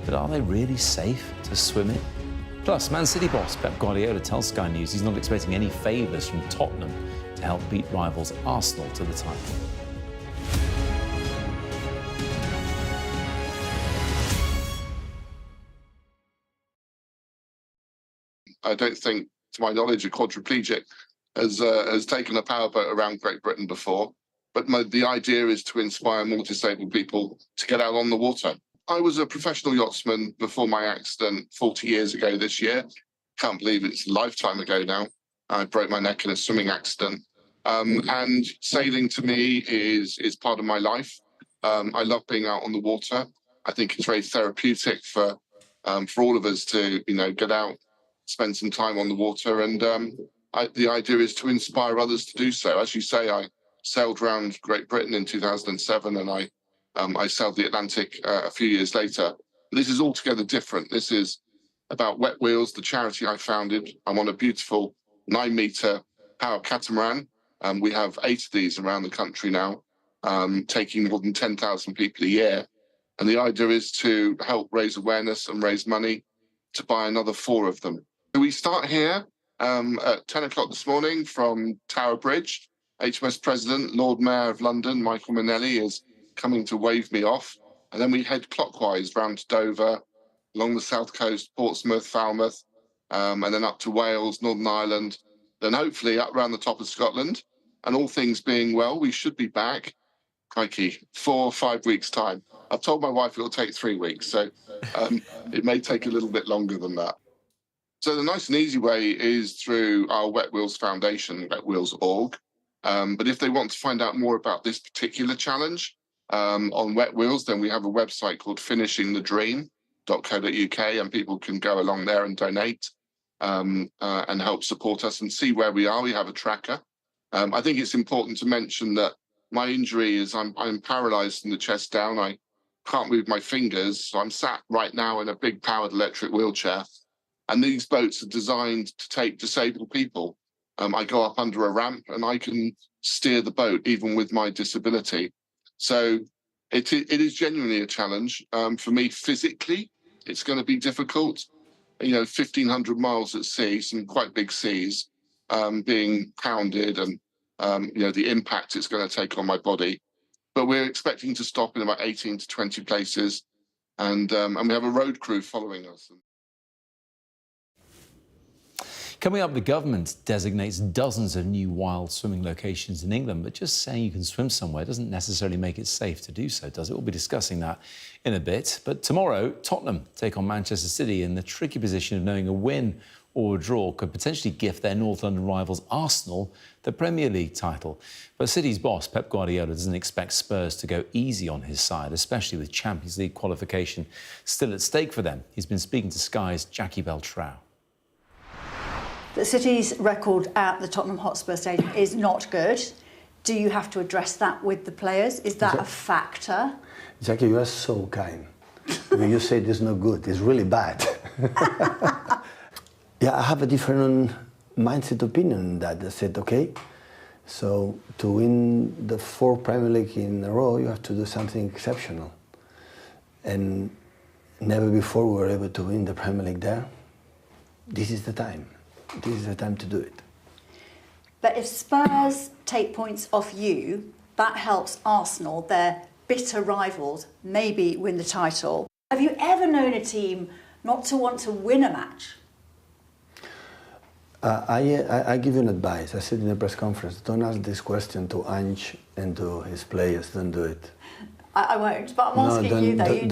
But are they really safe to swim in? Plus, Man City boss Pep Guardiola tells Sky News he's not expecting any favours from Tottenham to help beat rivals Arsenal to the title. I don't think, to my knowledge, a quadriplegic has taken a powerboat around Great Britain before. but the idea is to inspire more disabled people to get out on the water. I was a professional yachtsman before my accident 40 years ago this year. Can't believe it's a lifetime ago now. I broke my neck in a swimming accident. And sailing to me is part of my life. I love being out on the water. I think it's very therapeutic for all of us to, get out, spend some time on the water. And the idea is to inspire others to do so. As you say, I sailed around Great Britain in 2007, and I sailed the Atlantic a few years later. This is altogether different. This is about Wet Wheels, the charity I founded. I'm on a beautiful 9-metre power catamaran. We have 8 of these around the country now, taking more than 10,000 people a year. And the idea is to help raise awareness and raise money to buy another 4 of them. We start here at 10 o'clock this morning from Tower Bridge. HMS President, Lord Mayor of London, Michael Manelli, is coming to wave me off. And then we head clockwise round to Dover, along the south coast, Portsmouth, Falmouth, and then up to Wales, Northern Ireland, then hopefully up around the top of Scotland. And all things being well, we should be back, crikey, 4 or 5 weeks' time. I've told my wife it'll take 3 weeks, so it may take a little bit longer than that. So the nice and easy way is through our Wet Wheels Foundation, wetwheels.org. But if they want to find out more about this particular challenge on Wet Wheels, then we have a website called finishingthedream.co.uk, and people can go along there and donate and help support us and see where we are. We have a tracker. I think it's important to mention that my injury is I'm paralysed from the chest down. I can't move my fingers, so I'm sat right now in a big powered electric wheelchair. And these boats are designed to take disabled people. I go up under a ramp and I can steer the boat even with my disability. So it is genuinely a challenge. For me physically, it's going to be difficult. 1,500 miles at sea, some quite big seas, being pounded and the impact it's going to take on my body. But we're expecting to stop in about 18 to 20 places, and we have a road crew following us. Coming up, the government designates dozens of new wild swimming locations in England, but just saying you can swim somewhere doesn't necessarily make it safe to do so, does it? We'll be discussing that in a bit. But tomorrow, Tottenham take on Manchester City in the tricky position of knowing a win or a draw could potentially gift their North London rivals Arsenal the Premier League title. But City's boss, Pep Guardiola, doesn't expect Spurs to go easy on his side, especially with Champions League qualification still at stake for them. He's been speaking to Sky's Jackie Beltrao. The City's record at the Tottenham Hotspur Stadium is not good. Do you have to address that with the players? Is that a factor? Jackie, you are so kind. When you say it's not good, it's really bad. Yeah, I have a different mindset opinion on that. I said, okay, so to win the 4 Premier League in a row, you have to do something exceptional. And never before we were able to win the Premier League there. This is the time. This is the time to do it. But if Spurs take points off you, that helps Arsenal, their bitter rivals, maybe win the title. Have you ever known a team not to want to win a match? I give you an advice. I said in a press conference, don't ask this question to Ange and to his players. Don't do it. I won't, but I'm asking you though.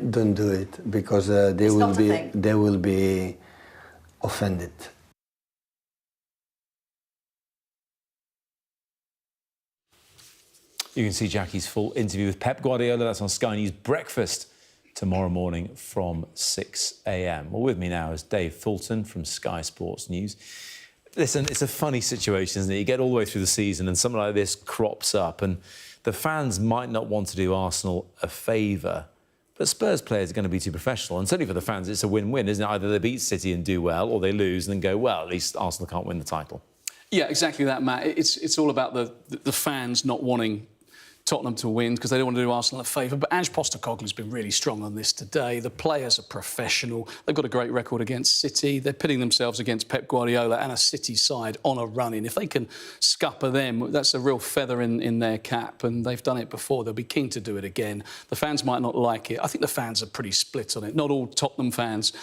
Don't do it, because they will be offended. You can see Jackie's full interview with Pep Guardiola. That's on Sky News Breakfast tomorrow morning from 6 a.m. Well, with me now is Dave Fulton from Sky Sports News. Listen, it's a funny situation, isn't it? You get all the way through the season and something like this crops up, and the fans might not want to do Arsenal a favour, but Spurs players are going to be too professional. And certainly for the fans, it's a win-win, isn't it? Either they beat City and do well, or they lose and then go, well, at least Arsenal can't win the title. Yeah, exactly that, Matt. It's all about the fans not wanting Tottenham to win because they don't want to do Arsenal a favour. But Ange Postecoglou's been really strong on this today. The players are professional. They've got a great record against City. They're pitting themselves against Pep Guardiola and a City side on a run-in. If they can scupper them, that's a real feather in their cap, and they've done it before. They'll be keen to do it again. The fans might not like it. I think the fans are pretty split on it. Not all Tottenham fans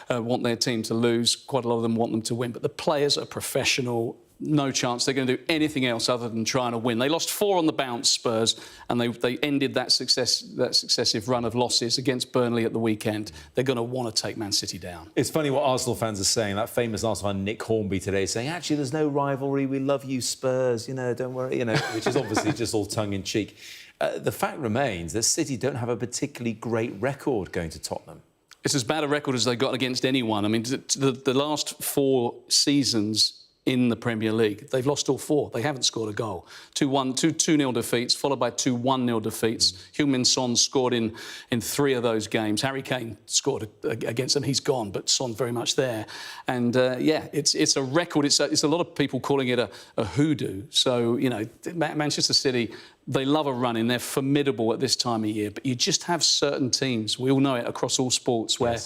want their team to lose. Quite a lot of them want them to win. But the players are professional. no chance they're going to do anything else other than trying to win. They lost 4 on the bounce, Spurs, and they ended that successive run of losses against Burnley at the weekend. They're going to want to take Man City down. It's funny what Arsenal fans are saying. That famous Arsenal fan Nick Hornby today saying, actually, there's no rivalry. We love you, Spurs. You know, don't worry. You know, which is obviously just all tongue in cheek. The fact remains that City don't have a particularly great record going to Tottenham. It's as bad a record as they've got against anyone. I mean, the last 4 seasons in the Premier League, they've lost all 4. They haven't scored a goal. 2-0 defeats, followed by 2 1-0 defeats. Heung-min Son scored in 3 of those games. Harry Kane scored against them. He's gone, but Son very much there. And, yeah, it's a record. It's a lot of people calling it a hoodoo. So, you know, Manchester City, they love a run-in. They're formidable at this time of year. But you just have certain teams, we all know it across all sports, where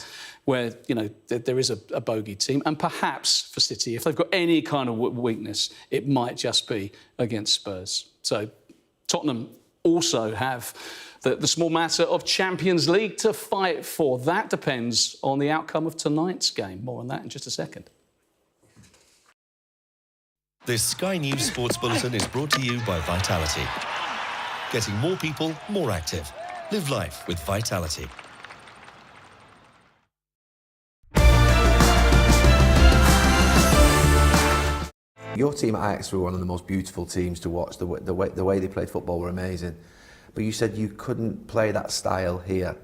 you know, there is a bogey team. And perhaps for City, if they've got any kind of weakness, it might just be against Spurs. So Tottenham also have the small matter of Champions League to fight for. That depends on the outcome of tonight's game. More on that in just a second. This Sky News Sports Bulletin is brought to you by Vitality. Getting more people more active. Live life with Vitality. Your team at Ajax were one of the most beautiful teams to watch. The way they played football were amazing. But you said you couldn't play that style here.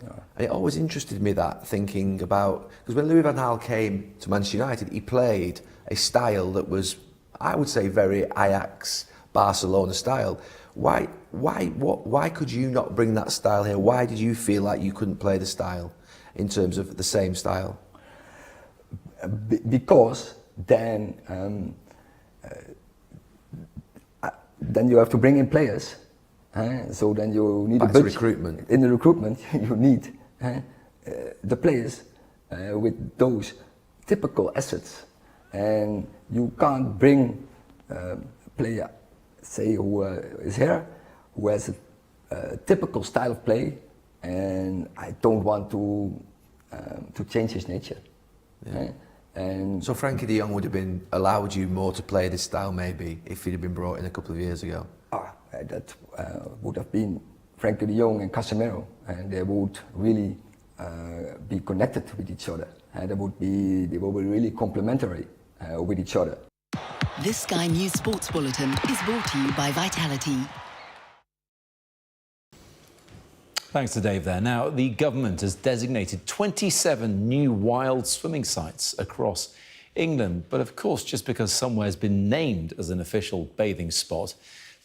No. And it always interested me that, thinking about... Because when Louis van Gaal came to Manchester United, he played a style that was, I would say, very Ajax, Barcelona style. Why could you not bring that style here? Why did you feel like you couldn't play the style in terms of the same style? Because then you have to bring in players. So then you need Back a budget. to recruitment. In the recruitment, you need the players with those typical assets, and you can't bring a player, say, who is here, who has a typical style of play, and I don't want to change his nature. Yeah. And so Frankie de Jong would have been allowed you more to play this style maybe if he'd have been brought in a couple of years ago. That would have been Frankie de Jong and Casemiro, and they would really be connected with each other, and they would be really complementary with each other. This Sky News Sports Bulletin is brought to you by Vitality. Thanks to Dave there. Now, the government has designated 27 new wild swimming sites across England. But of course, just because somewhere's been named as an official bathing spot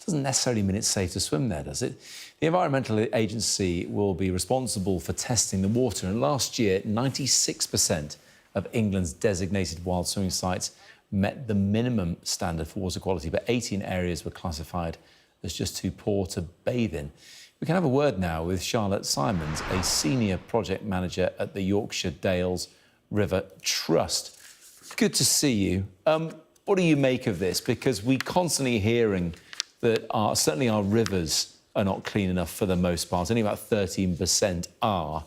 doesn't necessarily mean it's safe to swim there, does it? The Environmental Agency will be responsible for testing the water. And last year, 96% of England's designated wild swimming sites met the minimum standard for water quality, but 18 areas were classified as just too poor to bathe in. We can have a word now with Charlotte Simons, a senior project manager at the Yorkshire Dales River Trust. Good to see you. What do you make of this? Because we're constantly hearing that certainly our rivers are not clean enough for the most part. Only about 13% are.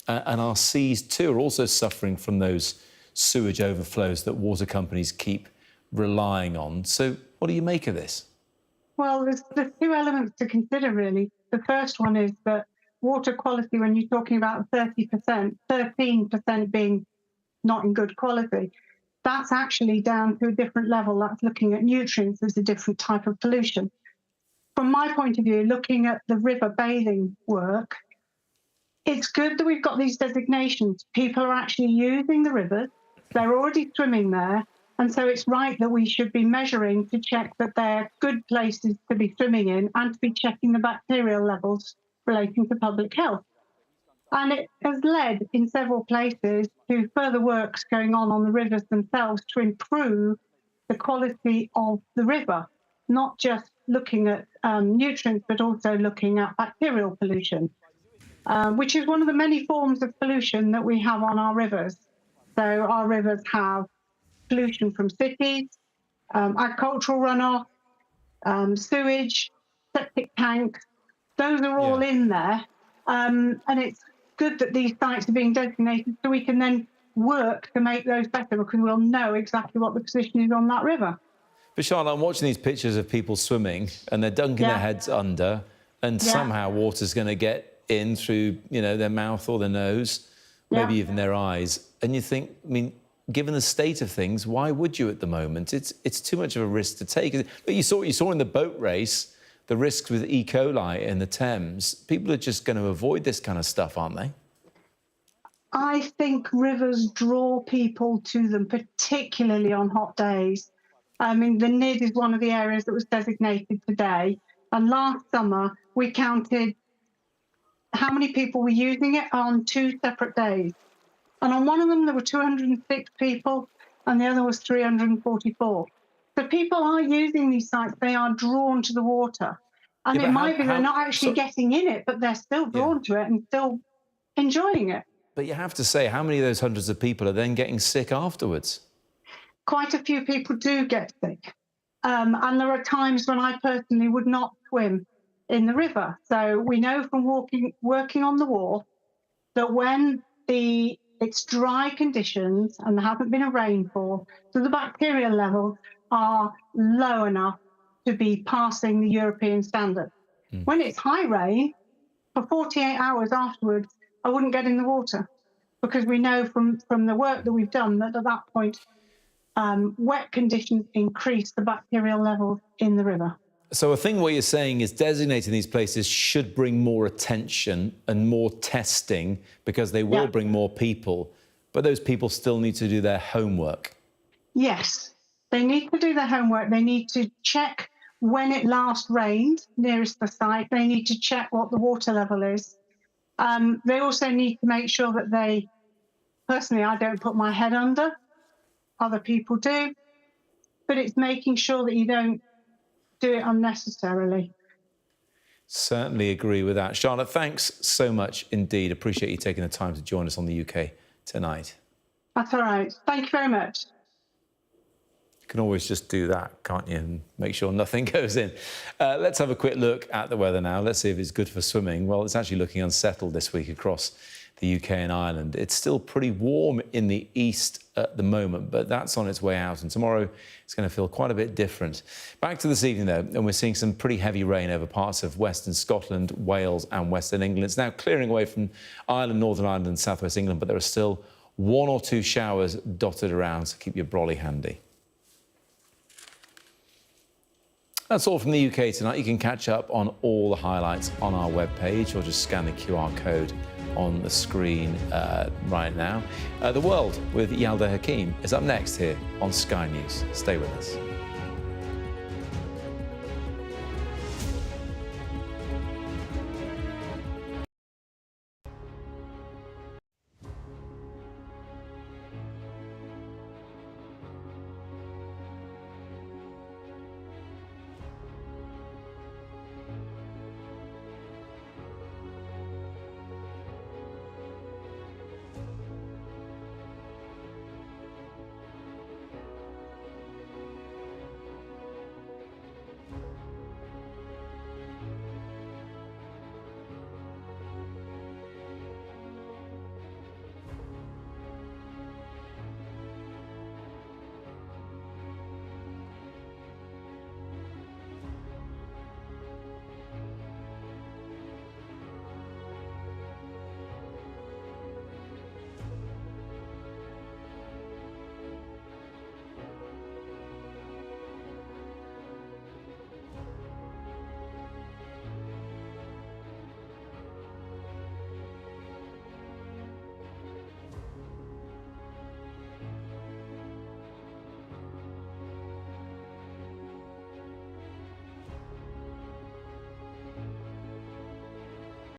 And our seas, too, are also suffering from those sewage overflows that water companies keep relying on. So what do you make of this? Well, there's 2 elements to consider, really. The first one is that water quality, when you're talking about 30%, 13% being not in good quality, that's actually down to a different level. That's looking at nutrients as a different type of pollution. From my point of view, looking at the river bathing work, it's good that we've got these designations. People are actually using the rivers. They're already swimming there. And so it's right that we should be measuring to check that they're good places to be swimming in and to be checking the bacterial levels relating to public health. And it has led in several places to further works going on the rivers themselves to improve the quality of the river, not just looking at nutrients, but also looking at bacterial pollution, which is one of the many forms of pollution that we have on our rivers. So our rivers have pollution from cities, agricultural runoff, sewage, septic tanks. Those are all in there. And it's good that these sites are being designated so we can then work to make those better, because we'll know exactly what the position is on that river. But Charlotte, I'm watching these pictures of people swimming and they're dunking their heads under, and somehow water's going to get in through, you know, their mouth or their nose, maybe even their eyes. And you think, I mean, given the state of things, why would you at the moment? It's too much of a risk to take. But you saw in the boat race the risks with E. coli in the Thames. People are just going to avoid this kind of stuff, aren't they? I think rivers draw people to them, particularly on hot days. I mean, the Nid is one of the areas that was designated today. And last summer, we counted how many people were using it on 2 separate days. And on one of them, there were 206 people, and the other was 344. So people are using these sites. They are drawn to the water. And it might be they're not actually getting in it, but they're still drawn to it and still enjoying it. But you have to say, how many of those hundreds of people are then getting sick afterwards? Quite a few people do get sick. And there are times when I personally would not swim in the river. So we know from working on the wall that when it's dry conditions and there hasn't been a rainfall, so the bacterial levels are low enough to be passing the European standard. When it's high rain, for 48 hours afterwards, I wouldn't get in the water, because we know from the work that we've done that at that point, wet conditions increase the bacterial levels in the river. So a thing what you're saying is designating these places should bring more attention and more testing, because they will bring more people, but those people still need to do their homework. Yes, they need to do their homework. They need to check when it last rained nearest the site. They need to check what the water level is. They also need to make sure that personally, I don't put my head under, other people do, but it's making sure that you don't do it unnecessarily. Certainly agree with that. Charlotte, thanks so much indeed. Appreciate you taking the time to join us on the UK Tonight. That's all right. Thank you very much. You can always just do that, can't you, and make sure nothing goes in. Let's have a quick look at the weather now. Let's see if it's good for swimming. Well, it's actually looking unsettled this week across the UK and Ireland. It's still pretty warm in the east at the moment, but that's on its way out, and tomorrow it's going to feel quite a bit different. Back to this evening, though, and we're seeing some pretty heavy rain over parts of western Scotland, Wales and western England. It's now clearing away from Ireland, Northern Ireland and southwest England, but there are still 1 or 2 showers dotted around, so keep your brolly handy. That's all from the UK Tonight. You can catch up on all the highlights on our webpage, or just scan the QR code on the screen right now. The World with Yalda Hakim is up next here on Sky News. Stay with us.